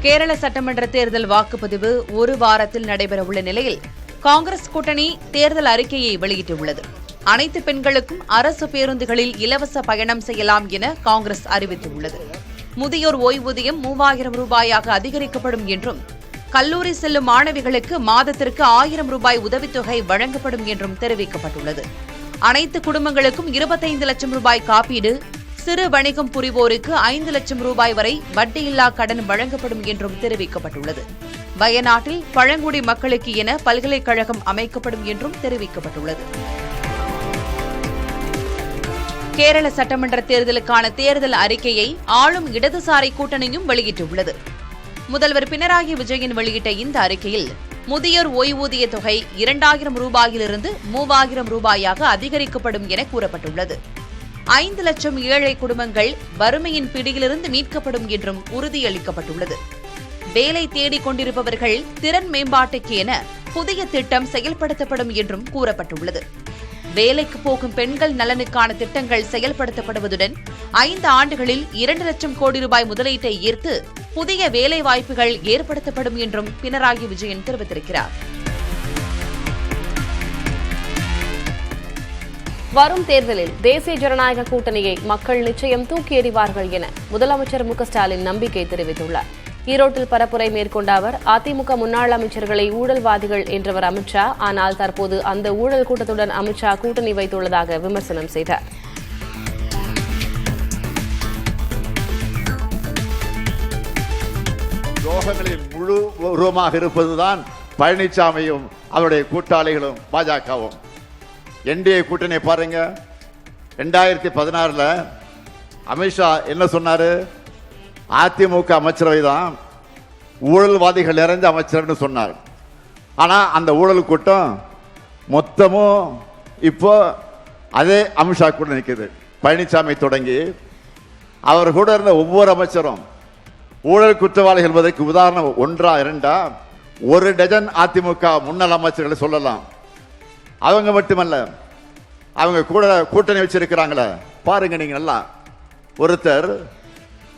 கேரள சட்டமன்ற தேர்தல் வாக்குப்பதிவு ஒரு வாரத்தில் நடைபெறவுள்ள நிலையில் காங்கிரஸ் கூட்டணி தேர்தல் அறிக்கையை வெளியிட்டுள்ளது. அனைத்து பெண்களுக்கும் அரசு பேருந்துகளில் இலவச பயணம் செய்யலாம் என காங்கிரஸ் அறிவித்துள்ளது. முதியோர் ஓய்வூதியம் 3000 ரூபாயாக அதிகரிக்கப்படும் என்றும், கல்லூரி செல்லும் மாணவிகளுக்கு மாதத்திற்கு 1000 ரூபாய் உதவித்தொகை வழங்கப்படும் என்றும் தெரிவிக்கப்பட்டுள்ளது. அனைத்து குடும்பங்களுக்கும் 25 லட்சம் ரூபாய் காப்பீடு, சிறு வணிகம் புரிவோருக்கு 5 லட்சம் ரூபாய் வரை வட்டியில்லா கடன் வழங்கப்படும் என்றும் தெரிவிக்கப்பட்டுள்ளது. வயநாட்டில் பழங்குடி மக்களுக்கு என பல்கலைக்கழகம் அமைக்கப்படும் என்றும் தெரிவிக்கப்பட்டுள்ளது. கேரள சட்டமன்ற தேர்தலுக்கான தேர்தல் அறிக்கையை ஆளும் இடதுசாரி கூட்டணியும் வெளியிட்டுள்ளது. முதல்வர் பினராயி விஜயன் வெளியிட்ட இந்த அறிக்கையில் முதியோர் ஓய்வூதிய தொகை 2000 ரூபாயிலிருந்து 3000 ரூபாயாக அதிகரிக்கப்படும் என கூறப்பட்டுள்ளது. 5 லட்சம் ஏழை குடும்பங்கள் வறுமையின் பிடியிலிருந்து மீட்கப்படும் என்றும் உறுதியளிக்கப்பட்டுள்ளது. வேலை தேடிக் கொண்டிருப்பவர்கள் திறன் மேம்பாட்டுக்கு என புதிய திட்டம் செயல்படுத்தப்படும் என்றும் கூறப்பட்டுள்ளது. வேலைக்கு போகும் பெண்கள் நலனுக்கான திட்டங்கள் செயல்படுத்தப்படுவதுடன் 5 ஆண்டுகளில் 2 லட்சம் கோடி ரூபாய் முதலீட்டை ஈர்த்து புதிய வேலை வாய்ப்புகள் ஏற்படுத்தப்படும் என்றும் பினராயி விஜயன் தெரிவித்திருக்கிறார். வரும் தேர்தலில் தேசிய ஜனநாயக கூட்டணியை மக்கள் நிச்சயம் தூக்கி எறிவார்கள் என முதலமைச்சர் மு.க.ஸ்டாலின் நம்பிக்கை தெரிவித்துள்ளார். ஈரோட்டில் பரப்புரை மேற்கொண்ட அவர், அதிமுக முன்னாள் அமைச்சர்களை ஊழல்வாதிகள் என்றவர் அமித்ஷா, ஆனால் தற்போது அந்த ஊழல் கூட்டத்துடன் அமித்ஷா கூட்டணி வைத்துள்ளதாக விமர்சனம் செய்தார். துரோகங்களில் முழு உருவமாக இருப்பதுதான் பழனிசாமியும் அவருடைய கூட்டாளிகளும் பாஜகவும். என்டிஏ கூட்டணி பாருங்க. 2016 அமித்ஷா என்ன சொன்னாரு? அதிமுக அமைச்சரவை தான் ஊழல்வாதிகள் நிறைந்த அமைச்சரவைன்னு சொன்னார். ஆனா அந்த ஊழல் கூட்டம் மொத்தமும் இப்போ அதே அமித்ஷா கூட நிற்குது. பழனிசாமி தொடங்கி அவர் கூட இருந்த ஒவ்வொரு அமைச்சரும் ஊழல் குற்றவாளிகள் என்பதற்கு உதாரணம் 1 2 1 டஜன் அதிமுக முன்னாள் அமைச்சர்களை சொல்லலாம். அவங்க மட்டுமல்ல, அவங்க கூட கூட்டணி வச்சிருக்கிறாங்களே பாருங்க நீங்க நல்லா. ஒருத்தர்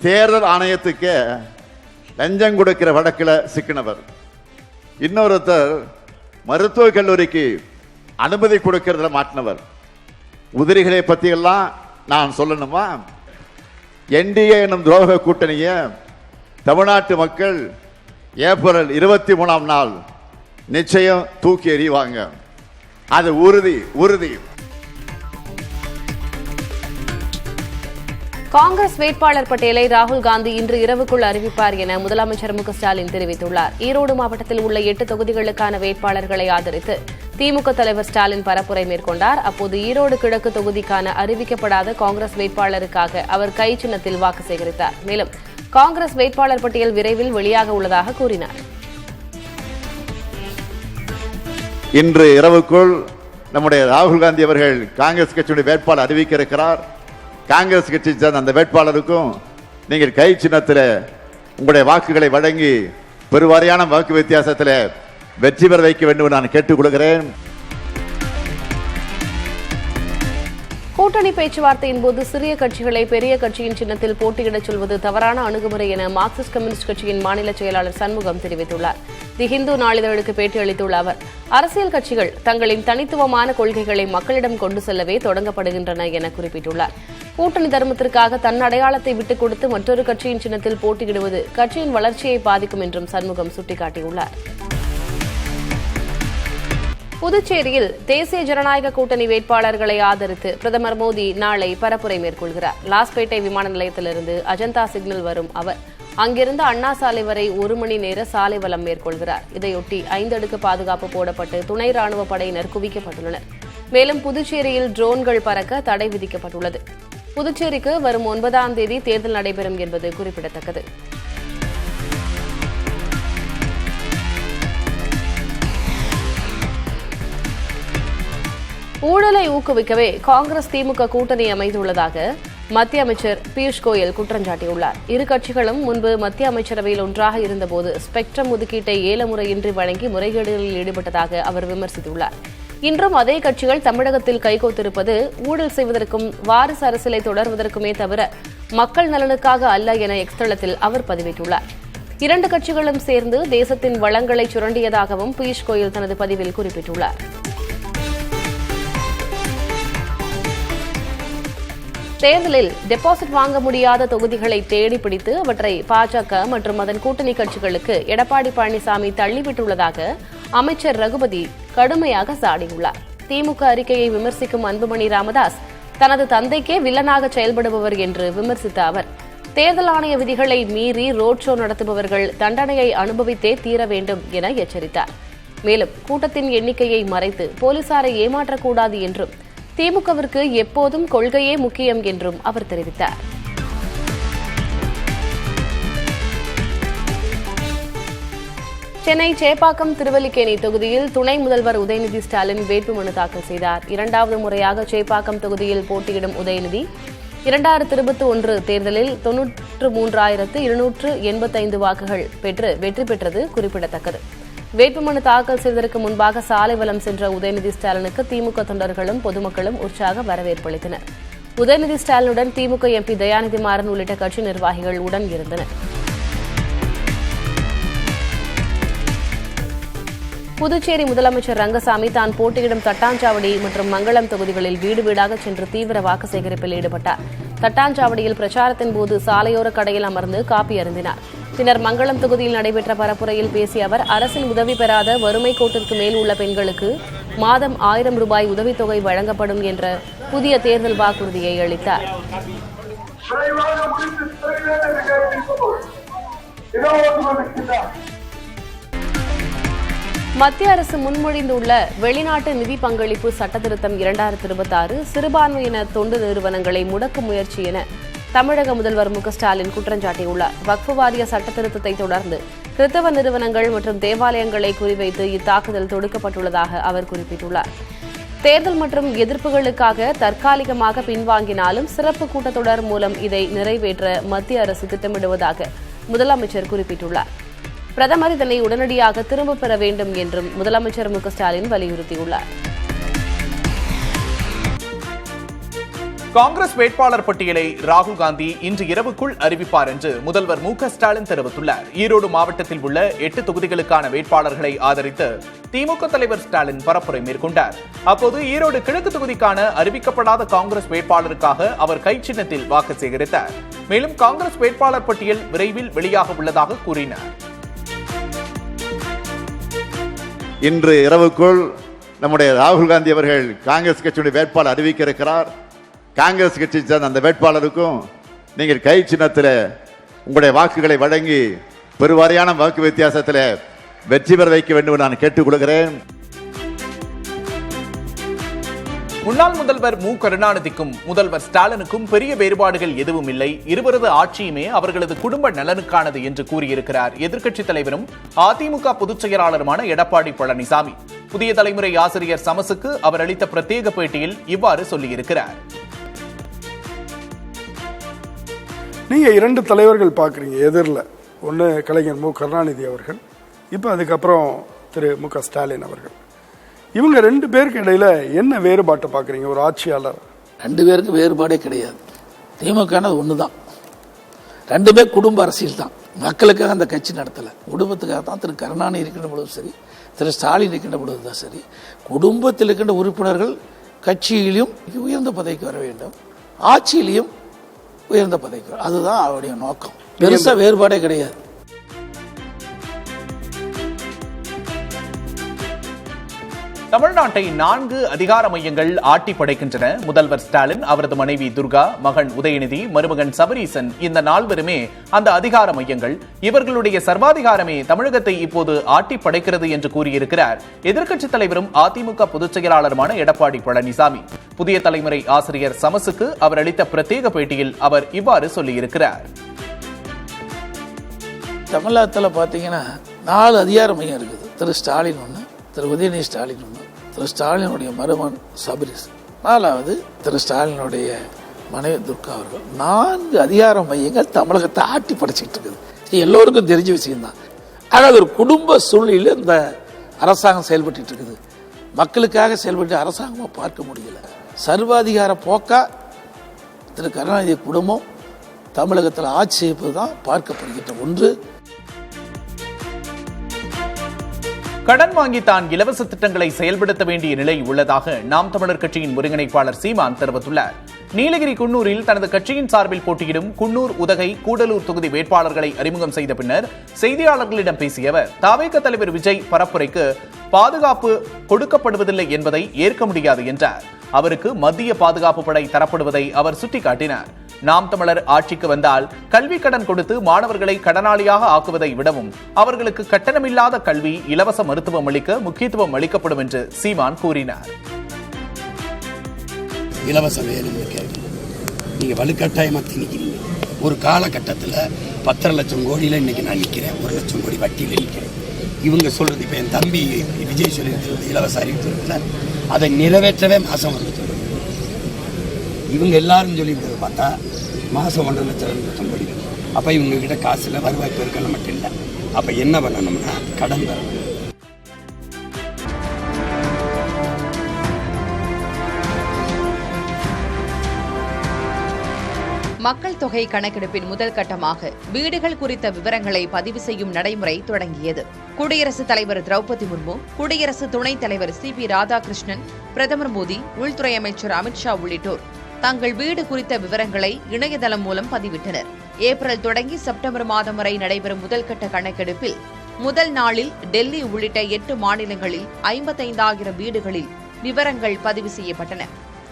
தேர்தல் ஆணையத்துக்கு லஞ்சம் கொடுக்கிற வழக்கில் சிக்கினவர், இன்னொருத்தர் மருத்துவக் கல்லூரிக்கு அனுமதி கொடுக்கிறதுல மாட்டினவர். உதிரிகளை பத்தி எல்லாம் நான் சொல்லணுமா? என்டிஏ எனும் துரோக கூட்டணியை தமிழ்நாட்டு மக்கள் ஏப்ரல் 23ஆம் நாள் நிச்சயம் தூக்கி எறிவாங்க. அது உறுதி உறுதி. காங்கிரஸ் வேட்பாளர் பட்டியலை ராகுல் காந்தி இன்று இரவுக்குள் அறிவிப்பார் என முதலமைச்சர் மு.க.ஸ்டாலின் தெரிவித்துள்ளார். ஈரோடு மாவட்டத்தில் உள்ள 8 தொகுதிகளுக்கான வேட்பாளர்களை ஆதரித்து திமுக தலைவர் ஸ்டாலின் பரப்புரை மேற்கொண்டார். அப்போது ஈரோடு கிழக்கு தொகுதிக்கான அறிவிக்கப்படாத காங்கிரஸ் வேட்பாளருக்காக அவர் கை சின்னத்தில் வாக்கு சேகரித்தார். மேலும் காங்கிரஸ் வேட்பாளர் பட்டியல் விரைவில் வெளியாக உள்ளதாக கூறினார். இன்று இரவுக்குள் நம்முடைய ராகுல் காந்தி அவர்கள் காங்கிரஸ் கட்சியுடைய வேட்பாளர் அறிவிக்க இருக்கிறார். காங்கிரஸ் கட்சி சேர்ந்த அந்த வேட்பாளருக்கும் நீங்கள் கை சின்னத்தில் உங்களுடைய வாக்குகளை வழங்கி பெருவாரியான வாக்கு வித்தியாசத்தில் வெற்றி பெற வைக்க வேண்டும் என்று நான் கேட்டுக் கொள்கிறேன். கூட்டணி பேச்சுவார்த்தையின் போது சிறிய கட்சிகளை பெரிய கட்சியின் சின்னத்தில் போட்டியிடச் சொல்வது தவறான அணுகுமுறை என மார்க்சிஸ்ட் கம்யூனிஸ்ட் கட்சியின் மாநில செயலாளர் சண்முகம் தெரிவித்துள்ளார். தி ஹிந்து நாளிதழுக்கு பேட்டியளித்துள்ள அவர், அரசியல் கட்சிகள் தங்களின் தனித்துவமான கொள்கைகளை மக்களிடம் கொண்டு செல்லவே தொடங்கப்படுகின்றன என குறிப்பிட்டுள்ளார். கூட்டணி தர்மத்திற்காக தன் அடையாளத்தை விட்டுக் கொடுத்து மற்றொரு கட்சியின் சின்னத்தில் போட்டியிடுவது கட்சியின் வளர்ச்சியை பாதிக்கும் என்றும் சண்முகம் சுட்டிக்காட்டியுள்ளார். புதுச்சேரியில் தேசிய ஜனநாயக கூட்டணி வேட்பாளர்களை ஆதரித்து பிரதமர் மோடி நாளை பரப்புரை மேற்கொள்கிறார். லாஸ்பேட்டை விமான நிலையத்திலிருந்து அஜந்தா சிக்னல் வரும் அவர் அங்கிருந்து அண்ணா சாலை வரை 1 மணி நேர சாலை வலம் மேற்கொள்கிறார். இதையொட்டி 5 அடுக்கு பாதுகாப்பு போடப்பட்டு துணை ராணுவ படையினர் குவிக்கப்பட்டுள்ளனர். மேலும் புதுச்சேரியில் ட்ரோன்கள் பறக்க தடை விதிக்கப்பட்டுள்ளது. புதுச்சேரிக்கு வரும் 9ஆம் தேதி தேர்தல் நடைபெறும் என்பது குறிப்பிடத்தக்கது. ஊழலை ஊக்குவிக்கவே காங்கிரஸ் திமுக கூட்டணி அமைந்துள்ளதாக மத்திய அமைச்சர் பியூஷ் கோயல் குற்றம் சாட்டியுள்ளார். இரு கட்சிகளும் முன்பு மத்திய அமைச்சரவையில் ஒன்றாக இருந்தபோது ஸ்பெக்ட்ரம் ஒதுக்கீட்டை ஏலமுறையின்றி வழங்கி முறைகேடுகளில் ஈடுபட்டதாக அவர் விமர்சித்துள்ளார். இன்றும் அதே கட்சிகள் தமிழகத்தில் கைகோத்திருப்பது ஊழல் செய்வதற்கும் வாரிசு அரசியலை தொடர்வதற்குமே தவிர மக்கள் நலனுக்காக அல்ல என எக்ஸ் தளத்தில் அவர் பதிவிட்டுள்ளார். இரண்டு கட்சிகளும் சேர்ந்து தேசத்தின் வளங்களை சுரண்டியதாகவும் பியூஷ் கோயல் தனது பதிவில் குறிப்பிட்டுள்ளார். தேர்தலில் டெபாசிட் வாங்க முடியாத தொகுதிகளை தேடி பிடித்து அவற்றை பாஜக மற்றும் அதன் கூட்டணி கட்சிகளுக்கு எடப்பாடி பழனிசாமி தள்ளிவிட்டுள்ளதாக அமைச்சர் ரகுபதி கடுமையாக சாடியுள்ளார். திமுக அறிக்கையை விமர்சிக்கும் அன்புமணி ராமதாஸ் தனது தந்தைக்கே வில்லனாக செயல்படுபவர் என்று விமர்சித்த அவர், தேர்தல் ஆணைய விதிகளை மீறி ரோட் ஷோ நடத்துபவர்கள் தண்டனையை அனுபவித்தே தீர வேண்டும் என எச்சரித்தார். மேலும் கூட்டத்தின் எண்ணிக்கையை மறைத்து போலீசாரை ஏமாற்றக்கூடாது என்றும், திமுகவிற்கு எப்போதும் கொள்கையே முக்கியம் என்றும் அவர் தெரிவித்தார். சென்னை சேப்பாக்கம் திருவல்லிக்கேணி தொகுதியில் துணை முதல்வர் உதயநிதி ஸ்டாலின் வேட்புமனு தாக்கல் செய்தார். இரண்டாவது முறையாக சேப்பாக்கம் தொகுதியில் போட்டியிடும் உதயநிதி 2021 தேர்தலில் 93,285 வாக்குகள் பெற்று வெற்றி பெற்றது குறிப்பிடத்தக்கது. வேட்புமனு தாக்கல் செய்வதற்கு முன்பாக சாலை வலம் சென்ற உதயநிதி ஸ்டாலினுக்கு திமுக தொண்டர்களும் பொதுமக்களும் உற்சாக வரவேற்பு அளித்தனர். உதயநிதி ஸ்டாலினுடன் திமுக எம்பி தயாநிதி மாறன் உள்ளிட்ட கட்சி நிர்வாகிகள் உடன் இருந்தனர். புதுச்சேரி முதலமைச்சர் ரங்கசாமி தான் போட்டியிடும் தட்டாஞ்சாவடி மற்றும் மங்களம் தொகுதிகளில் வீடு வீடாக சென்று தீவிர வாக்கு சேகரிப்பில் ஈடுபட்டார். தட்டாஞ்சாவடியில் பிரச்சாரத்தின் போது சாலையோர கடையில் அமர்ந்து காப்பி அருந்தினார். பின்னர் மங்களம் தொகுதியில் நடைபெற்ற பரப்புரையில் பேசிய அவர், அரசின் உதவி பெறாத வறுமை கோட்டிற்கு மேல் உள்ள பெண்களுக்கு மாதம் 1000 ரூபாய் உதவித்தொகை வழங்கப்படும் என்ற புதிய தேர்தல் வாக்குறுதியை அளித்தார். மத்திய அரசு முன்மொழிந்துள்ள வெளிநாட்டு நிதி பங்களிப்பு சட்டத்திருத்தம் 2026 சிறுபான்மையின தொண்டு நிறுவனங்களை முடக்கும் முயற்சி என தமிழக முதல்வர் மு.க.ஸ்டாலின் குற்றம் சாட்டியுள்ளார். வக்ஃபு வாரிய சட்டத்திருத்தத்தை தொடர்ந்து கிறிஸ்தவ நிறுவனங்கள் மற்றும் தேவாலயங்களை குறிவைத்து இத்தாக்குதல் தொடுக்கப்பட்டுள்ளதாக அவர் குறிப்பிட்டுள்ளார். தேர்தல் மற்றும் எதிர்ப்புகளுக்காக தற்காலிகமாக பின்வாங்கினாலும் சிறப்பு கூட்டத்தொடர் மூலம் இதை நிறைவேற்ற மத்திய அரசு திட்டமிடுவதாக முதலமைச்சர் குறிப்பிட்டுள்ளார். பிரதமர் இதனை உடனடியாக திரும்பப் பெற வேண்டும் என்றும் முதலமைச்சர் மு.க.ஸ்டாலின் வலியுறுத்தியுள்ளார். காங்கிரஸ் வேட்பாளர் பட்டியலை ராகுல் காந்தி இன்று இரவுக்குள் அறிவிப்பார் என்று முதல்வர் மு.க.ஸ்டாலின் தெரிவித்துள்ளார். ஈரோடு மாவட்டத்தில் உள்ள 8 தொகுதிகளுக்கான வேட்பாளர்களை ஆதரித்து திமுக தலைவர் ஸ்டாலின் பரப்புரை மேற்கொண்டார். அப்போது ஈரோடு கிழக்கு தொகுதிக்கான அறிவிக்கப்படாத காங்கிரஸ் வேட்பாளருக்காக அவர் கை சின்னத்தில் வாக்கு சேகரித்தார். மேலும் காங்கிரஸ் வேட்பாளர் பட்டியல் விரைவில் வெளியாக உள்ளதாக கூறினார். இன்று இரவுக்குள் நம்முடைய ராகுல் காந்தி அவர்கள் காங்கிரஸ் கட்சியுடைய வேட்பாளர் அறிவிக்க இருக்கிறார். காங்கிரஸ் கட்சி சேர்ந்த அந்த வேட்பாளருக்கும் நீங்கள் கை சின்னத்தில் உங்களுடைய வாக்குகளை வழங்கி பெருவாரியான வாக்கு வித்தியாசத்தில் வெற்றி பெற வைக்க வேண்டும் என்று நான் கேட்டுக்கொள்கிறேன். முன்னாள் முதல்வர் மு கருணாநிதிக்கும் முதல்வர் ஸ்டாலினுக்கும் பெரிய வேறுபாடுகள் எதுவும் இல்லை. இருவரது ஆட்சியுமே அவர்களது குடும்ப நலனுக்கானது என்று கூறியிருக்கிறார் எதிர்க்கட்சித் தலைவரும் அதிமுக பொதுச் செயலாளருமான எடப்பாடி பழனிசாமி. புதிய தலைமுறை ஆசிரியர் சமசுக்கு அவர் அளித்த பிரத்யேக பேட்டியில் இவ்வாறு சொல்லியிருக்கிறார். நீங்க 2 தலைவர்கள் பார்க்குறீங்க எதிரில். ஒன்று கலைஞர் மு கருணாநிதி அவர்கள், இப்போ அதுக்கப்புறம் திரு மு.க. ஸ்டாலின் அவர்கள். இவங்க 2 பேருக்கு இடையில என்ன வேறுபாட்டை பார்க்குறீங்க ஒரு ஆட்சியாளர்? 2 பேருக்கு வேறுபாடே கிடையாது. திமுகனது ஒன்று தான். 2 பேர் குடும்ப அரசியல் தான். மக்களுக்காக அந்த கட்சி நடத்தலை, குடும்பத்துக்காக தான். திரு கருணாநிதி இருக்கின்ற பொழுதும் சரி, திரு ஸ்டாலின் இருக்கின்ற பொழுது தான் சரி, குடும்பத்தில் இருக்கின்ற உறுப்பினர்கள் கட்சியிலும் உயர்ந்த பதவிக்கு வர வேண்டும், ஆட்சியிலையும் உயர்ந்த பதவிக்கு வர, அதுதான் அவருடைய நோக்கம். பெருசாக வேறுபாடே கிடையாது. தமிழ்நாட்டை 4 அதிகார மையங்கள் ஆட்டி படைக்கின்றன. முதல்வர் ஸ்டாலின், அவரது மனைவி துர்கா, மகன் உதயநிதி, மருமகன் சபரீசன், இந்த 4 அந்த அதிகார மையங்கள். இவர்களுடைய சர்வாதிகாரமே தமிழகத்தை இப்போது ஆட்டி படைக்கிறது என்று கூறியிருக்கிறார் எதிர்க்கட்சித் தலைவரும் அதிமுக பொதுச் செயலாளருமான எடப்பாடி பழனிசாமி. புதிய தலைமுறை ஆசிரியர் சமசுக்கு அவர் அளித்த பிரத்யேக பேட்டியில் அவர் இவ்வாறு சொல்லியிருக்கிறார். தமிழகத்தில் பார்த்தீங்கன்னா 4 அதிகார மையம் இருக்குது. திரு ஸ்டாலின் ஒன்று, திரு உதயநிதி ஸ்டாலின் ஒன்று, திரு ஸ்டாலினுடைய மருமகன் சபரீஸ், 4வது திரு ஸ்டாலினுடைய மனைவி துர்கா அவர்கள். 4 அதிகார மையங்கள் தமிழகத்தை ஆட்டி படைச்சிட்டு இருக்குது. இது எல்லோருக்கும் தெரிஞ்ச விஷயம்தான். ஆனால் ஒரு குடும்ப சூழ்நிலையில் இந்த அரசாங்கம் செயல்பட்டு இருக்குது. மக்களுக்காக செயல்பட்டு அரசாங்கமாக பார்க்க முடியல. சர்வாதிகார போக்கா திரு கருணாநிதி குடும்பம் தமிழகத்தில் ஆட்சி செய்வது தான் பார்க்கப்படுகின்ற ஒன்று. கடன் வாங்கி தான் இலவச திட்டங்களை செயல்படுத்த வேண்டிய நிலை உள்ளதாக நாம் தமிழர் கட்சியின் ஒருங்கிணைப்பாளர் சீமான் தெரிவித்துள்ளார். நீலகிரி குன்னூரில் தனது கட்சியின் சார்பில் போட்டியிடும் குன்னூர், உதகை, கூடலூர் தொகுதி வேட்பாளர்களை அறிமுகம் செய்த பின்னர் செய்தியாளர்களிடம் பேசிய அவர், தவேக தலைவர் விஜய் பரப்புரைக்கு பாதுகாப்பு கொடுக்கப்படுவதில்லை என்பதை ஏற்க முடியாது என்றார். அவருக்கு மத்திய பாதுகாப்பு படை தரப்படுவதை அவர் சுட்டிக்காட்டினார். நாம் தமிழர் ஆட்சிக்கு வந்தால் கல்வி கடன் கொடுத்து மாணவர்களை கடனாளியாக ஆக்குவதை விடவும் அவர்களுக்கு கட்டணமில்லாத கல்வி, இலவச மருத்துவம் அளிக்க முக்கியத்துவம் அளிக்கப்படும் என்று சீமான் கூறினார். இலவச வேலைன்னு கேட்கு நீங்க வலுக்கட்டாயமா திணிக்கிறீங்க. ஒரு காலகட்டத்தில் 10 லட்சம் கோடியில இன்னைக்கு நான் நிற்கிறேன், 1 லட்சம் கோடி வட்டியில் நிற்கிறேன். இவங்க சொல்றது, இப்ப என் தம்பி விஜய் சொல்லியிருக்கிறது இலவச அறிவித்து அதை நிறைவேற்றவே மாசம் 1 லட்சம் கோடி. இவங்க எல்லாரும் சொல்லியிருக்கிறது பார்த்தா மாசம் 1 லட்சம் 2 லட்சம் கோடி. அப்ப இவங்க கிட்ட காசுல வருவாய் பெருக்கல மட்டும் இல்லை. அப்ப என்ன பண்ணணும்னா கடன் தரணும். மக்கள் தொகை கணக்கெடுப்பின் முதல் கட்டமாக வீடுகள் குறித்த விவரங்களை பதிவு செய்யும் நடைமுறை தொடங்கியது. குடியரசுத் தலைவர் திரௌபதி முர்மு, குடியரசு துணைத் தலைவர் CP ராதாகிருஷ்ணன், பிரதமர் மோடி, உள்துறை அமைச்சர் அமித்ஷா உள்ளிட்டோர் தங்கள் வீடு குறித்த விவரங்களை இணையதளம் மூலம் பதிவிட்டனர். ஏப்ரல் தொடங்கி செப்டம்பர் மாதம் வரை நடைபெறும் முதல்கட்ட கணக்கெடுப்பில் முதல் நாளில் டெல்லி உள்ளிட்ட 8 மாநிலங்களில் 55,000 வீடுகளில் விவரங்கள் பதிவு செய்யப்பட்டன.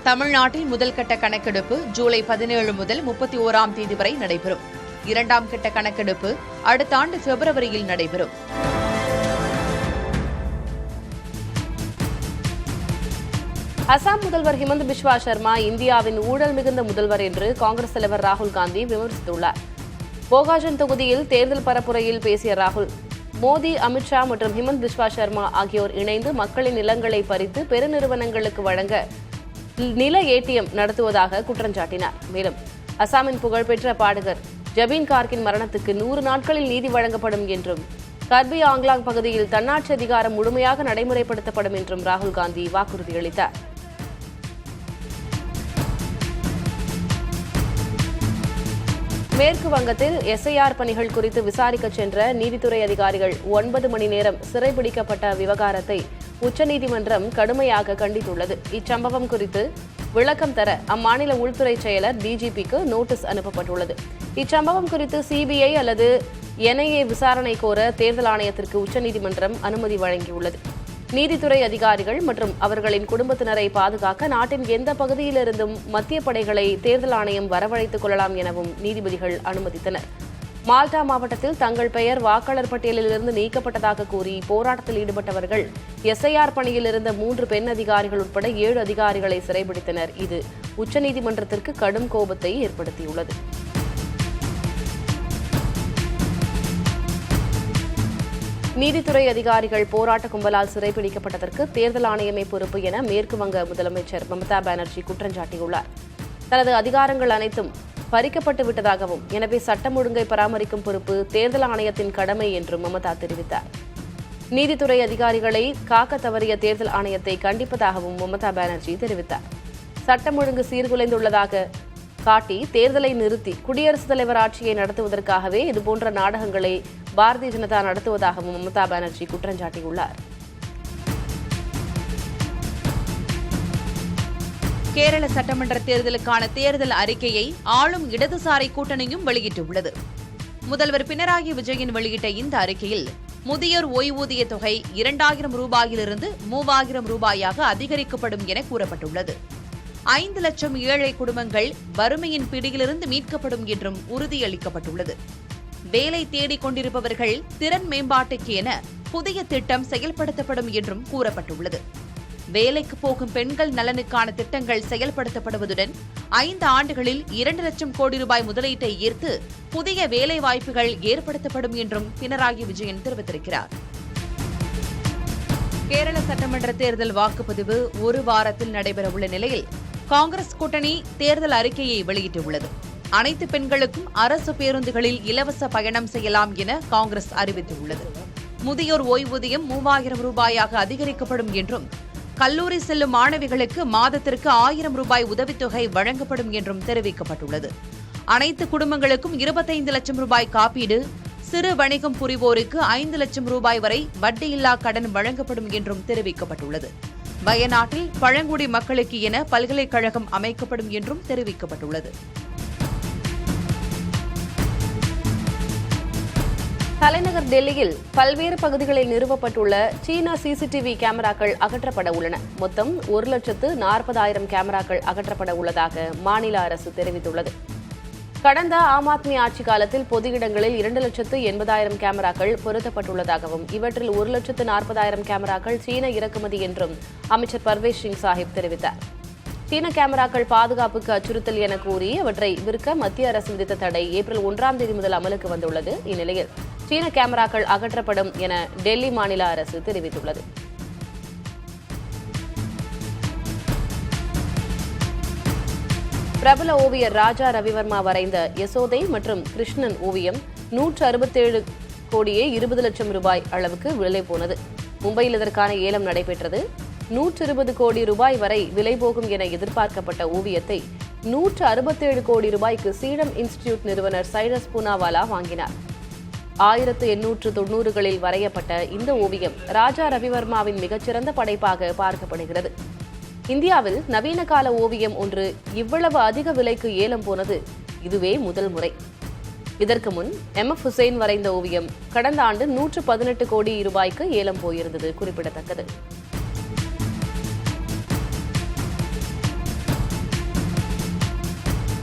தமிழ்நாட்டில் முதல்கட்ட கணக்கெடுப்பு ஜூலை 17 முதல் 31ஆம் தேதி வரை நடைபெறும். 2ஆம் கட்ட கணக்கெடுப்பு அடுத்த ஆண்டு பிப்ரவரியில் நடைபெறும். அசாம் முதல்வர் ஹிமந்த் பிஸ்வா சர்மா இந்தியாவின் ஊழல் மிகுந்த முதல்வர் என்று காங்கிரஸ் தலைவர் ராகுல் காந்தி விமர்சித்துள்ளார். போகாஜன் தொகுதியில் தேர்தல் பரப்புரையில் பேசிய ராகுல், மோடி, அமித்ஷா மற்றும் ஹிமந்த் பிஸ்வா சர்மா ஆகியோர் இணைந்து மக்களின் நிலங்களை பறித்து பெருநிறுவனங்களுக்கு வழங்க நில ATM நடத்துவதாக குற்றம் சாட்டினார். மேலும் அசாமின் புகழ்பெற்ற பாடகர் ஜபீன் கார்கின் மரணத்துக்கு 100 நாட்களில் நீதி வழங்கப்படும் என்றும் கர்பி ஆங்லாங் பகுதியில் தன்னாட்சி அதிகாரம் முழுமையாக நடைமுறைப்படுத்தப்படும் என்றும் ராகுல் காந்தி வாக்குறுதியளித்தார். மேற்கு வங்கத்தில் SIR பணிகள் குறித்து விசாரிக்க சென்ற நீதித்துறை அதிகாரிகள் 9 மணி நேரம் சிறைபிடிக்கப்பட்ட விவகாரத்தை உச்சநீதிமன்றம் கடுமையாக கண்டித்துள்ளது. இச்சம்பவம் குறித்து விளக்கம் தர அம்மாநில உள்துறை செயலர் DGPக்கு நோட்டீஸ் அனுப்பப்பட்டுள்ளது. இச்சம்பவம் குறித்து CBI அல்லது NIA விசாரணை கோர தேர்தல் ஆணையத்திற்கு உச்சநீதிமன்றம் அனுமதி வழங்கியுள்ளது. நீதித்துறை அதிகாரிகள் மற்றும் அவர்களின் குடும்பத்தினரை பாதுகாக்க நாட்டின் எந்த பகுதியிலிருந்தும் மத்திய படைகளை தேர்தல் ஆணையம் வரவழைத்துக் கொள்ளலாம் எனவும் நீதிபதிகள் அனுமதித்தனர். மால்டா மாவட்டத்தில் தங்கள் பெயர் வாக்காளர் பட்டியலிலிருந்து நீக்கப்பட்டதாக கூறி போராட்டத்தில் ஈடுபட்டவர்கள் SIR பணியில் இருந்த 3 பெண் அதிகாரிகள் உட்பட 7 அதிகாரிகளை சிறைபிடித்தனர். இது உச்சநீதிமன்றத்திற்கு கடும் கோபத்தை ஏற்படுத்தியுள்ளது. நீதித்துறை அதிகாரிகள் போராட்ட கும்பலால் சிறைபிடிக்கப்பட்டதற்கு தேர்தல் ஆணையமே பொறுப்பு என மேற்கு வங்க முதலமைச்சர் மம்தா பானர்ஜி குற்றம் சாட்டியுள்ளார். தனது அதிகாரங்கள் அனைத்தும் பறிக்கப்பட்டு விட்டதாகவும், எனவே சட்டம் ஒழுங்கை பராமரிக்கும் பொறுப்பு தேர்தல் ஆணையத்தின் கடமை என்றும் மம்தா தெரிவித்தார். நீதித்துறை அதிகாரிகளை காக்க தவறிய தேர்தல் ஆணையத்தை கண்டிப்பதாகவும் மம்தா பானர்ஜி தெரிவித்தார். சட்டம் ஒழுங்கு சீர்குலைந்துள்ளதாக காட்டி தேர்தலை நிறுத்தி குடியரசுத் தலைவர் ஆட்சியை நடத்துவதற்காகவே இதுபோன்ற நாடகங்களை பாரதிய ஜனதா நடத்துவதாகவும் மம்தா பானர்ஜி குற்றம் சாட்டியுள்ளார். கேரள சட்டமன்ற தேர்தலுக்கான தேர்தல் அறிக்கையை ஆளும் இடதுசாரி கூட்டணியும் வெளியிட்டுள்ளது. முதல்வர் பினராயி விஜயன் வெளியிட்ட இந்த அறிக்கையில் முதியோர் ஓய்வூதிய தொகை 2,000 ரூபாயிலிருந்து 3,000 ரூபாயாக அதிகரிக்கப்படும் என கூறப்பட்டுள்ளது. 5 லட்சம் ஏழை குடும்பங்கள் வறுமையின் பிடியிலிருந்து மீட்கப்படும் என்றும் உறுதியளிக்கப்பட்டுள்ளது. வேலை தேடிக் கொண்டிருப்பவர்கள் திறன் மேம்பாட்டுக்கு என புதிய திட்டம் செயல்படுத்தப்படும் என்றும் கூறப்பட்டுள்ளது. வேலைக்கு போகும் பெண்கள் நலனுக்கான திட்டங்கள் செயல்படுத்தப்படுவதுடன் 5 ஆண்டுகளில் 2 லட்சம் கோடி ரூபாய் முதலீட்டை ஈர்த்து புதிய வேலை வாய்ப்புகள் ஏற்படுத்தப்படும் என்றும் பினராயி விஜயன் தெரிவித்திருக்கிறார். கேரள சட்டமன்ற தேர்தல் வாக்குப்பதிவு ஒரு வாரத்தில் நடைபெறவுள்ள நிலையில் காங்கிரஸ் கூட்டணி தேர்தல் அறிக்கையை வெளியிட்டுள்ளது. அனைத்து பெண்களுக்கும் அரசு பேருந்துகளில் இலவச பயணம் செய்யலாம் என காங்கிரஸ் அறிவித்துள்ளது. முதியோர் ஓய்வூதியம் 3,000 ரூபாயாக அதிகரிக்கப்படும் என்றும், கல்லூரி செல்லும் மாணவிகளுக்கு மாதத்திற்கு 1,000 ரூபாய் உதவித்தொகை வழங்கப்படும் என்றும் தெரிவிக்கப்பட்டுள்ளது. அனைத்து குடும்பங்களுக்கும் 25 லட்சம் ரூபாய் காப்பீடு, சிறு வணிகம் புரிவோருக்கு 5 லட்சம் ரூபாய் வரை வட்டியில்லா கடன் வழங்கப்படும் என்றும் தெரிவிக்கப்பட்டுள்ளது. வயநாட்டில் பழங்குடி மக்களுக்கு என பல்கலைக்கழகம் அமைக்கப்படும் என்றும் தெரிவிக்கப்பட்டுள்ளது. தலைநகர் டெல்லியில் பல்வேறு பகுதிகளில் நிறுவப்பட்டுள்ள சீன சிசிடிவி கேமராக்கள் அகற்றப்பட உள்ளன. மொத்தம் 1,40,000 கேமராக்கள் அகற்றப்பட உள்ளதாக மாநில அரசு தெரிவித்துள்ளது. கடந்த ஆம் ஆத்மி ஆட்சி காலத்தில் பொது இடங்களில் 2,80,000 கேமராக்கள் பொருத்தப்பட்டுள்ளதாகவும் இவற்றில் 1,40,000 கேமராக்கள் சீன இறக்குமதி என்றும் அமைச்சர் பர்வேஷ் சிங் சாஹிப் தெரிவித்தார். சீன கேமராக்கள் பாதுகாப்புக்கு அச்சுறுத்தல் என கூறி அவற்றை விற்க மத்திய அரசு விதித்த தடை ஏப்ரல் 1ஆம் தேதி முதல் அமலுக்கு வந்துள்ளது. இந்நிலையில் சீன கேமராக்கள் அகற்றப்படும் என டெல்லி மாநில அரசு தெரிவித்துள்ளது. பிரபல ஓவியர் ராஜா ரவிவர்மா வரைந்த யசோதை மற்றும் கிருஷ்ணன் ஓவியம் 167 கோடியே 20 லட்சம் ரூபாய் அளவுக்கு விலை போனது. மும்பையில் இதற்கான ஏலம் நடைபெற்றது. 120 கோடி ரூபாய் வரை விலை போகும் என எதிர்பார்க்கப்பட்ட ஓவியத்தை 167 கோடி ரூபாய்க்கு சீடம் இன்ஸ்டிடியூட் நிறுவனர் சைரஸ் பூனாவாலா வாங்கினார். 1890களில் வரையப்பட்ட இந்த ஓவியம் ராஜா ரவிவர்மாவின் மிகச்சிறந்த படைப்பாக பார்க்கப்படுகிறது. இந்தியாவில் நவீன கால ஓவியம் ஒன்று இவ்வளவு அதிக விலைக்கு ஏலம் போனது இதுவே முதல் முறை. இதற்கு முன் MF ஹுசைன் வரைந்த ஓவியம் கடந்த ஆண்டு 118 கோடி ரூபாய்க்கு ஏலம் போயிருந்தது குறிப்பிடத்தக்கது.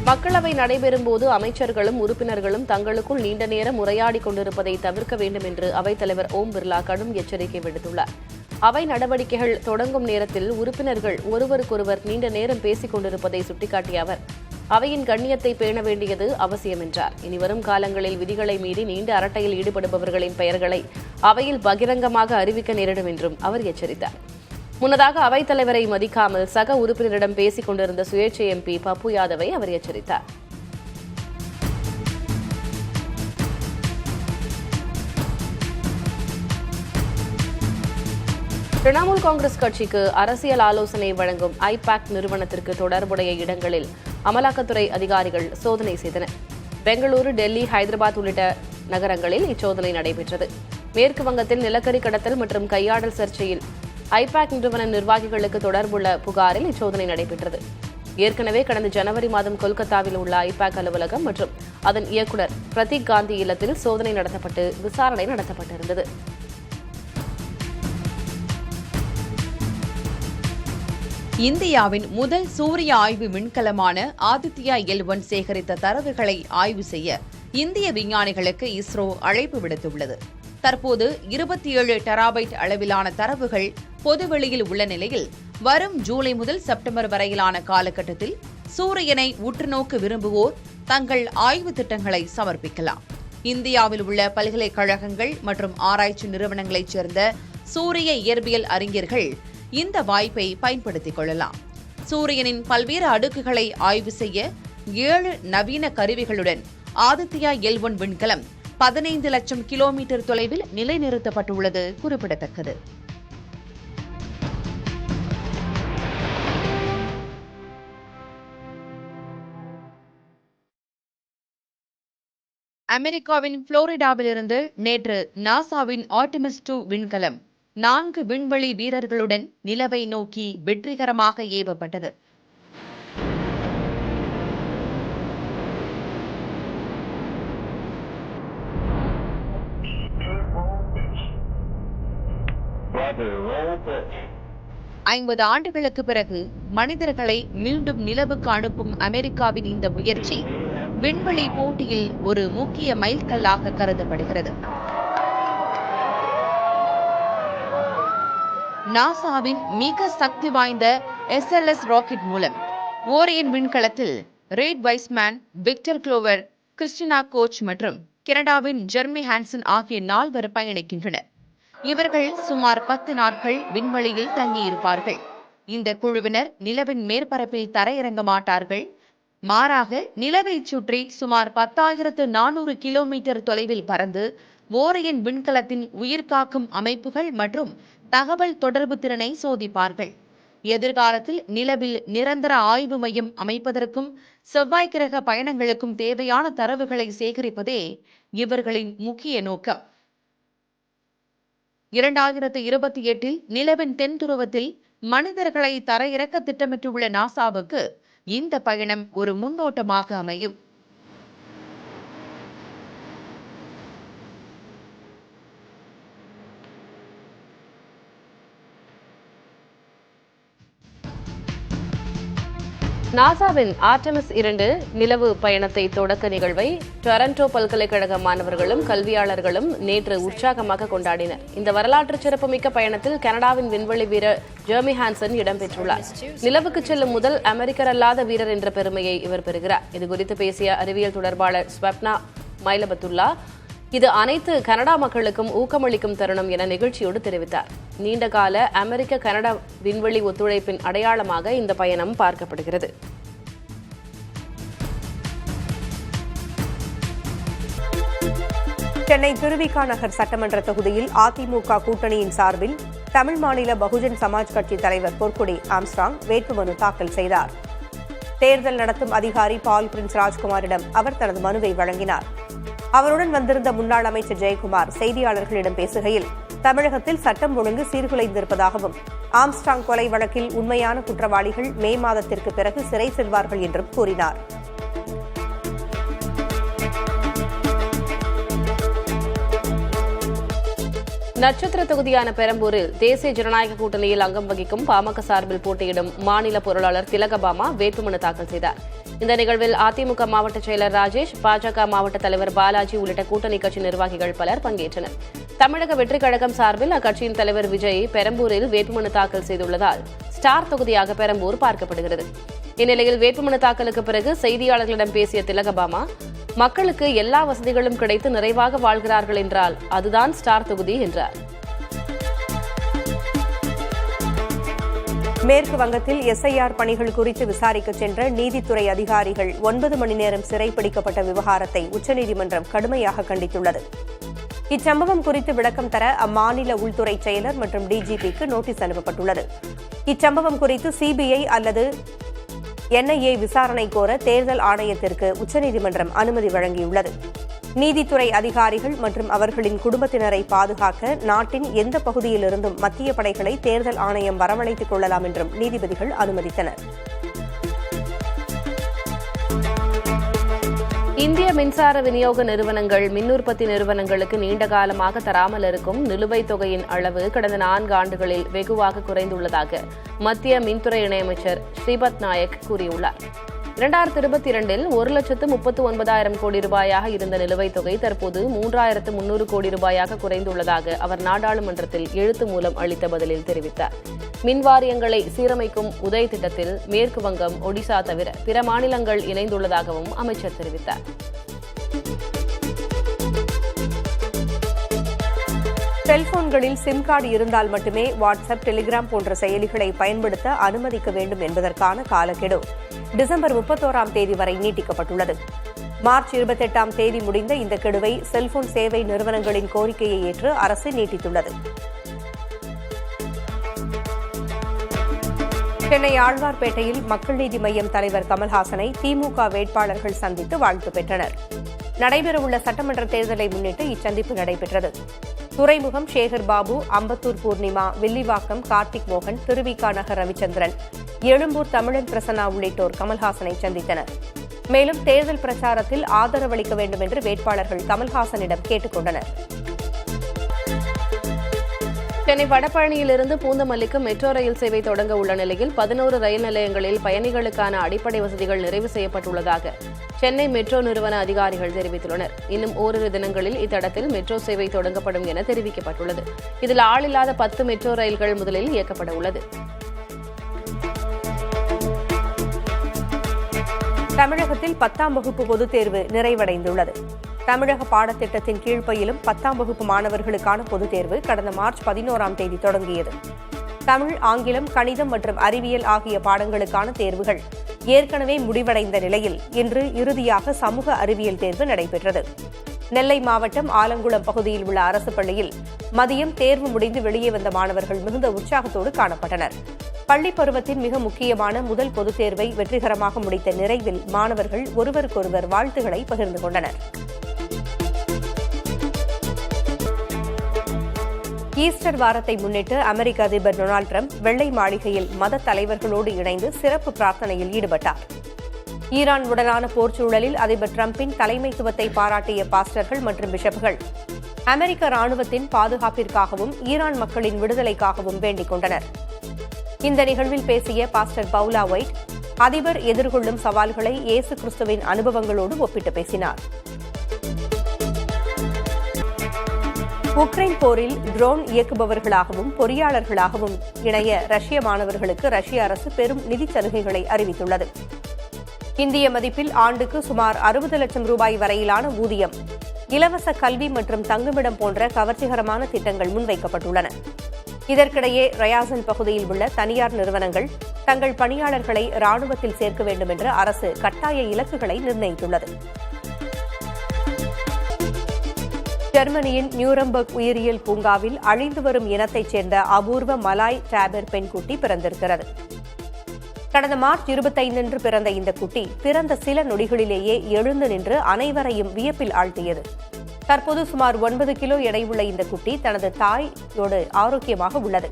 மக்களவை நடைபெறும் போது அமைச்சர்களும் உறுப்பினர்களும் தங்களுக்குள் நீண்ட நேரம் உரையாடிக் கொண்டிருப்பதை தவிர்க்க வேண்டும் என்று அவைத்தலைவர் ஓம் பிர்லா கடும் எச்சரிக்கை விடுத்துள்ளார். அவை நடவடிக்கைகள் தொடங்கும் நேரத்தில் உறுப்பினர்கள் ஒருவருக்கொருவர் நீண்ட நேரம் பேசிக் கொண்டிருப்பதை சுட்டிக்காட்டிய அவர் அவையின் கண்ணியத்தை பேண வேண்டியது அவசியம் என்றார். இனிவரும் காலங்களில் விதிகளை மீறி நீண்ட அரட்டையில் ஈடுபடுபவர்களின் பெயர்களை அவையில் பகிரங்கமாக அறிவிக்க நேரிடும் என்றும் அவர் எச்சரித்தார். முன்னதாக அவைத்தலைவரை மதிக்காமல் சக உறுப்பினரிடம் பேசிக் கொண்டிருந்த சுயேட்சை MP பப்பு யாதவை அவர் எச்சரித்தார். திரிணாமுல் காங்கிரஸ் கட்சிக்கு அரசியல் ஆலோசனை வழங்கும் ஐபாக் நிறுவனத்திற்கு தொடர்புடைய இடங்களில் அமலாக்கத்துறை அதிகாரிகள் சோதனை செய்தனர். பெங்களூரு, டெல்லி, ஹைதராபாத் உள்ளிட்ட நகரங்களில் இச்சோதனை நடைபெற்றது. மேற்கு வங்கத்தில் நிலக்கரி கடத்தல் மற்றும் கையாடல் சர்ச்சையில் ஐபாக் நிறுவன நிர்வாகிகளுக்கு தொடர்புள்ள புகாரில் இச்சோதனை நடைபெற்றது. ஏற்கனவே கடந்த ஜனவரி மாதம் கொல்கத்தாவில் உள்ள ஐபாக் அலுவலகம் மற்றும் அதன் இயக்குநர் பிரதீக் காந்தி இல்லத்தில் சோதனை நடத்தப்பட்டு விசாரணை நடத்தப்பட்டிருந்தது. இந்தியாவின் முதல் சூரிய ஆய்வு விண்கலமான ஆதித்யா L1 சேகரித்த தரவுகளை ஆய்வு செய்ய இந்திய விஞ்ஞானிகளுக்கு இஸ்ரோ அழைப்பு விடுத்துள்ளது. தற்போது 27 டெராபைட் அளவிலான தரவுகள் பொதுவெளியில் உள்ள நிலையில் வரும் ஜூலை முதல் செப்டம்பர் வரையிலான காலகட்டத்தில் சூரியனை உற்றுநோக்க விரும்புவோர் தங்கள் ஆய்வு திட்டங்களை சமர்ப்பிக்கலாம். இந்தியாவில் உள்ள பல்கலைக்கழகங்கள் மற்றும் ஆராய்ச்சி நிறுவனங்களைச் சேர்ந்த சூரிய இயற்பியல் அறிஞர்கள் இந்த வாய்ப்பை பயன்படுத்திக் கொள்ளலாம். சூரியனின் பல்வேறு அடுக்குகளை ஆய்வு செய்ய 7 நவீன கருவிகளுடன் ஆதித்யா L1 விண்கலம் 15 லட்சம் கிலோமீட்டர் தொலைவில் நிலைநிறுத்தப்பட்டுள்ளது குறிப்பிடத்தக்கது. அமெரிக்காவின் புளோரிடாவிலிருந்து நேற்று நாசாவின் ஆர்டெமிஸ் 2 விண்கலம் 4 விண்வெளி வீரர்களுடன் நிலவை நோக்கி வெற்றிகரமாக ஏவப்பட்டது. ஐம்பது ஆண்டுகளுக்கு பிறகு மனிதர்களை மீண்டும் நிலவுக்கு அனுப்பும் அமெரிக்காவின் இந்த முயற்சி விண்வெளி போட்டியில் ஒரு முக்கிய மைல்கல்லாக கருதப்படுகிறது. நாசாவின் மிக சக்தி வாய்ந்த SLS ராக்கெட் மூலம் ஓரியன் விண்கலத்தில் Reid Wiseman, Victor Glover, Christina Koch மற்றும் கனடாவின் ஜெர்மி ஹான்சன் ஆகிய 4 பயணிக்கின்றனர். இவர்கள் சுமார் 10 நாட்கள் விண்வெளியில் தங்கியிருப்பார்கள். இந்த குழுவினர் நிலவின் மேற்பரப்பில் தரையிறங்க மாட்டார்கள். மாறாக நிலவை சுற்றி சுமார் 10,400 கிலோமீட்டர் தொலைவில் பறந்து ஓரியன் விண்கலத்தின் உயிர்காக்கும் அமைப்புகள் மற்றும் தகவல் தொடர்பு திறனை சோதிப்பார்கள். எதிர்காலத்தில் நிலவில் நிரந்தர ஆய்வு மையம் அமைப்பதற்கும் செவ்வாய் கிரக பயணங்களுக்கும் தேவையான தரவுகளை சேகரிப்பதே இவர்களின் முக்கிய நோக்கம். 2028 நிலவின் தென் துருவத்தில் மனிதர்களை தரையிறக்க திட்டமிட்டுள்ள நாசாவுக்கு இந்த பயணம் ஒரு முன்னோட்டமாக அமையும். நாசாவின் ஆர்டெமிஸ் 2 நிலவு பயணத்தை தொடக்க நிகழ்வை டொரண்டோ பல்கலைக்கழக மாணவர்களும் கல்வியாளர்களும் நேற்று உற்சாகமாக கொண்டாடினர். இந்த வரலாற்று சிறப்புமிக்க பயணத்தில் கனடாவின் விண்வெளி வீரர் ஜெர்மி ஹான்சன் இடம்பெற்றுள்ளார். நிலவுக்கு செல்லும் முதல் அமெரிக்கர் அல்லாத வீரர் என்ற பெருமையை இவர் பெறுகிறார். இதுகுறித்து பேசிய அறிவியல் தொடர்பாளர் ஸ்வப்னா மைலபத்துல்லா, இது அனைத்து கனடா மக்களுக்கும் ஊக்கமளிக்கும் தருணம் என நிகழ்ச்சியோடு தெரிவித்தார். நீண்டகால அமெரிக்க கனடா விண்வெளி ஒத்துழைப்பின் அடையாளமாக இந்த பயணம் பார்க்கப்படுகிறது. சென்னை திருவிக நகர் சட்டமன்ற தொகுதியில் அதிமுக கூட்டணியின் சார்பில் தமிழ் மாநில பகுஜன் சமாஜ் கட்சி தலைவர் பொற்கொடி ஆம்ஸ்ட்ராங் வேட்புமனு தாக்கல் செய்தார். தேர்தல் நடத்தும் அதிகாரி பால் பிரின்ஸ் ராஜ்குமாரிடம் அவர் தனது மனுவை வழங்கினார். அவருடன் வந்திருந்த முன்னாள் அமைச்சர் ஜெயக்குமார் செய்தியாளர்களிடம் பேசுகையில் தமிழகத்தில் சட்டம் ஒழுங்கு சீர்குலைந்திருப்பதாகவும் ஆம்ஸ்ட்ராங் கொலை வழக்கில் உண்மையான குற்றவாளிகள் மே மாதத்திற்கு பிறகு சிறை செல்வார்கள் என்றும் கூறினார். நட்சத்திர தொகுதியான பெரம்பூரில் தேசிய ஜனநாயக கூட்டணியில் அங்கம் வகிக்கும் பாமக சார்பில் போட்டியிடும் மாநில பொருளாளர் திலகபாமா வேட்புமனு தாக்கல் செய்தார். இந்த நிகழ்வில் அதிமுக மாவட்ட செயலர் ராஜேஷ், பாஜக மாவட்ட தலைவர் பாலாஜி உள்ளிட்ட கூட்டணி கட்சி நிர்வாகிகள் பலர் பங்கேற்றனர். தமிழக வெற்றிக் கழகம் சார்பில் அக்கட்சியின் தலைவர் விஜய் பெரம்பூரில் வேட்புமனு தாக்கல் செய்துள்ளதால் ஸ்டார் தொகுதியாக பெரம்பூர் பார்க்கப்படுகிறது. இந்நிலையில் வேட்புமனு தாக்கலுக்கு பிறகு செய்தியாளர்களிடம் பேசிய திலகபாமா, மக்களுக்கு எல்லா வசதிகளும் கிடைத்து நிறைவாக வாழ்கிறார்கள் என்றால் அதுதான் ஸ்டார் தொகுதி என்றார். மேற்கு வங்கத்தில் எஸ்ஐஆர் பணிகள் குறித்து விசாரிக்க சென்ற நீதித்துறை அதிகாரிகள் 9 மணி நேரம் சிறைப்பிடிக்கப்பட்ட விவகாரத்தை உச்சநீதிமன்றம் கடுமையாக கண்டித்துள்ளது. இச்சம்பவம் குறித்து விளக்கம் தர அம்மாநில உள்துறை செயலர் மற்றும் டிஜிபிக்கு நோட்டீஸ் அனுப்பப்பட்டுள்ளது. இச்சம்பவம் குறித்து சிபிஐ அல்லது என்ஐஏ விசாரணை கோர தேர்தல் ஆணையத்திற்கு உச்சநீதிமன்றம் அனுமதி வழங்கியுள்ளது. நீதித்துறை அதிகாரிகள் மற்றும் அவர்களின் குடும்பத்தினரை பாதுகாக்க நாட்டின் எந்த பகுதியிலிருந்தும் மத்திய படைகளை தேர்தல் ஆணையம் வரவழைத்துக் கொள்ளலாம் என்றும் நீதிபதிகள் அனுமதித்தனர். இந்திய மின்சார விநியோக நிறுவனங்கள் மின் உற்பத்தி நிறுவனங்களுக்கு நீண்ட காலமாக தராமல் இருக்கும் நிலுவைத் தொகையின் அளவு கடந்த 4 ஆண்டுகளில் வெகுவாக குறைந்துள்ளதாக மத்திய மின்துறை இணையமைச்சர் ஸ்ரீபத் நாயக் கூறியுள்ளார். 2022இல் 1,39,000 கோடி ரூபாயாக இருந்த நிலுவைத் தொகை தற்போது 3,300 கோடி ரூபாயாக குறைந்துள்ளதாக அவர் நாடாளுமன்றத்தில் எழுத்து மூலம் அளித்த பதிலில் தெரிவித்தார். மின் வாரியங்களை சீரமைக்கும் உதய் திட்டத்தில் மேற்கு வங்கம், ஒடிசா தவிர பிற மாநிலங்கள் இணைந்துள்ளதாகவும் அமைச்சர் தெரிவித்தார். செல்போன்களில் சிம் கார்டு இருந்தால் மட்டுமே வாட்ஸ்அப், டெலிகிராம் போன்ற செயலிகளை பயன்படுத்த அனுமதிக்க வேண்டும் என்பதற்கான காலக்கெடு டிசம்பர் 31ஆம் தேதி வரை நீட்டிக்கப்பட்டுள்ளது. மார்ச் 28ஆம் தேதி முடிந்த இந்த கெடுவை செல்போன் சேவை நிறுவனங்களின் கோரிக்கையை ஏற்று அரசு நீட்டித்துள்ளது. சென்னை ஆழ்வார்பேட்டையில் மக்கள் நீதி மய்யம் தலைவர் கமல்ஹாசனை திமுக வேட்பாளர்கள் சந்தித்து வாழ்த்து பெற்றனர். நடைபெறவுள்ள சட்டமன்ற தேர்தலை முன்னிட்டு இச்சந்திப்பு நடைபெற்றது. துறைமுகம் சேகர் பாபு, அம்பத்தூர் பூர்ணிமா, வில்லிவாக்கம் கார்த்திக் மோகன், திருவிக நகர் ரவிச்சந்திரன், எழும்பூர் தமிழன் பிரசன்னா உள்ளிட்டோர் கமல்ஹாசனை சந்தித்தனர். மேலும் தேர்தல் பிரச்சாரத்தில் ஆதரவளிக்க வேண்டும் என்று வேட்பாளர்கள் கமல்ஹாசனிடம் கேட்டுக் கொண்டனர். சென்னை வடபழனியிலிருந்து பூந்தமல்லிக்கு மெட்ரோ ரயில் சேவை தொடங்க உள்ள நிலையில் 11 ரயில் நிலையங்களில் பயணிகளுக்கான அடிப்படை வசதிகள் நிறைவு செய்யப்பட்டுள்ளதாக சென்னை மெட்ரோ நிறுவன அதிகாரிகள் தெரிவித்துள்ளனர். இன்னும் ஓரிரு தினங்களில் இத்தடத்தில் மெட்ரோ சேவை தொடங்கப்படும் என தெரிவிக்கப்பட்டுள்ளது. இதில் ஆளில்லாத 10 மெட்ரோ ரயில்கள் முதலில் இயக்கப்பட உள்ளது. தமிழகத்தில் 10ஆம் வகுப்பு பொதுத் தேர்வு நிறைவடைந்துள்ளது. தமிழக பாடத்திட்டத்தின் கீழ் பயிலும் 10ஆம் வகுப்பு மாணவர்களுக்கான பொதுத் தேர்வு கடந்த மார்ச் 11ஆம் தேதி தொடங்கியது. தமிழ், ஆங்கிலம், கணிதம் மற்றும் அறிவியல் ஆகிய பாடங்களுக்கான தேர்வுகள் ஏற்கனவே முடிவடைந்த நிலையில் இன்று இறுதியாக சமூக அறிவியல் தேர்வு நடைபெற்றது. நெல்லை மாவட்டம் ஆலங்குளம் பகுதியில் உள்ள அரசு பள்ளியில் மதியம் தேர்வு முடிந்து வெளியே வந்த மாணவர்கள் மிகுந்த உற்சாகத்தோடு காணப்பட்டனர். பள்ளி பருவத்தின் மிக முக்கியமான முதல் பொதுத் தேர்வை வெற்றிகரமாக முடித்த நிறைவில் மாணவர்கள் ஒருவருக்கொருவர் வாழ்த்துக்களை பகிர்ந்து கொண்டனர். ஈஸ்டர் வாரத்தை முன்னிட்டு அமெரிக்க அதிபர் டொனால்டு டிரம்ப் வெள்ளை மாளிகையில் மத தலைவர்களோடு இணைந்து சிறப்பு பிரார்த்தனையில் ஈடுபட்டார். ஈரான் உடனான போர் சூழலில் அதிபர் டிரம்பின் தலைமைத்துவத்தை பாராட்டிய பாஸ்டர்கள் மற்றும் பிஷப்புகள் அமெரிக்க ராணுவத்தின் பாதுகாப்பிற்காகவும் ஈரான் மக்களின் விடுதலைக்காகவும் வேண்டிக் கொண்டனர். இந்த நிகழ்வில் பேசிய பாஸ்டர் பவுலா ஒயிட் அதிபர் எதிர்கொள்ளும் சவால்களை இயேசு கிறிஸ்துவின் அனுபவங்களோடு ஒப்பிட்டு பேசினார். உக்ரைன் போரில் ட்ரோன் இயக்குபவர்களாகவும் பொறியாளர்களாகவும் இணைய ரஷ்ய மாணவர்களுக்கு ரஷ்ய அரசு பெரும் நிதி சலுகைகளை அறிவித்துள்ளது. இந்திய மதிப்பில் ஆண்டுக்கு சுமார் 60 லட்சம் ரூபாய் வரையிலான ஊதியம், இலவச கல்வி மற்றும் தங்குமிடம் போன்ற கவர்ச்சிகரமான திட்டங்கள் முன்வைக்கப்பட்டுள்ளன. இதற்கிடையே ரயாசன் பகுதியில் உள்ள தனியார் நிறுவனங்கள் தங்கள் பணியாளர்களை ராணுவத்தில் சேர்க்க வேண்டும் என்ற அரசு கட்டாய இலக்குகளை நிர்ணயித்துள்ளது. ஜெர்மனியின் நியூரம்பர்க் உயிரியல் பூங்காவில் அழிந்து வரும் இனத்தைச் சேர்ந்த அபூர்வ மலாய் டேபர் பெண்குட்டி பிறந்திருக்கிறது. கடந்த மார்ச் 25 பிறந்த இந்த குட்டி பிறந்த சில நொடிகளிலேயே எழுந்து நின்று அனைவரையும் வியப்பில் ஆழ்த்தியது. தற்போது சுமார் 9 கிலோ எடையுள்ள இந்த குட்டி தனது தாயோடு ஆரோக்கியமாக உள்ளது.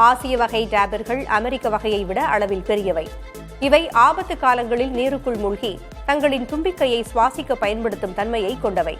ஆசிய வகை டேபர்கள் அமெரிக்க வகையை விட அளவில் பெரியவை. இவை ஆபத்து காலங்களில் நீருக்குள் மூழ்கி தங்களின் தும்பிக்கையை சுவாசிக்க பயன்படுத்தும் தன்மையை கொண்டவை.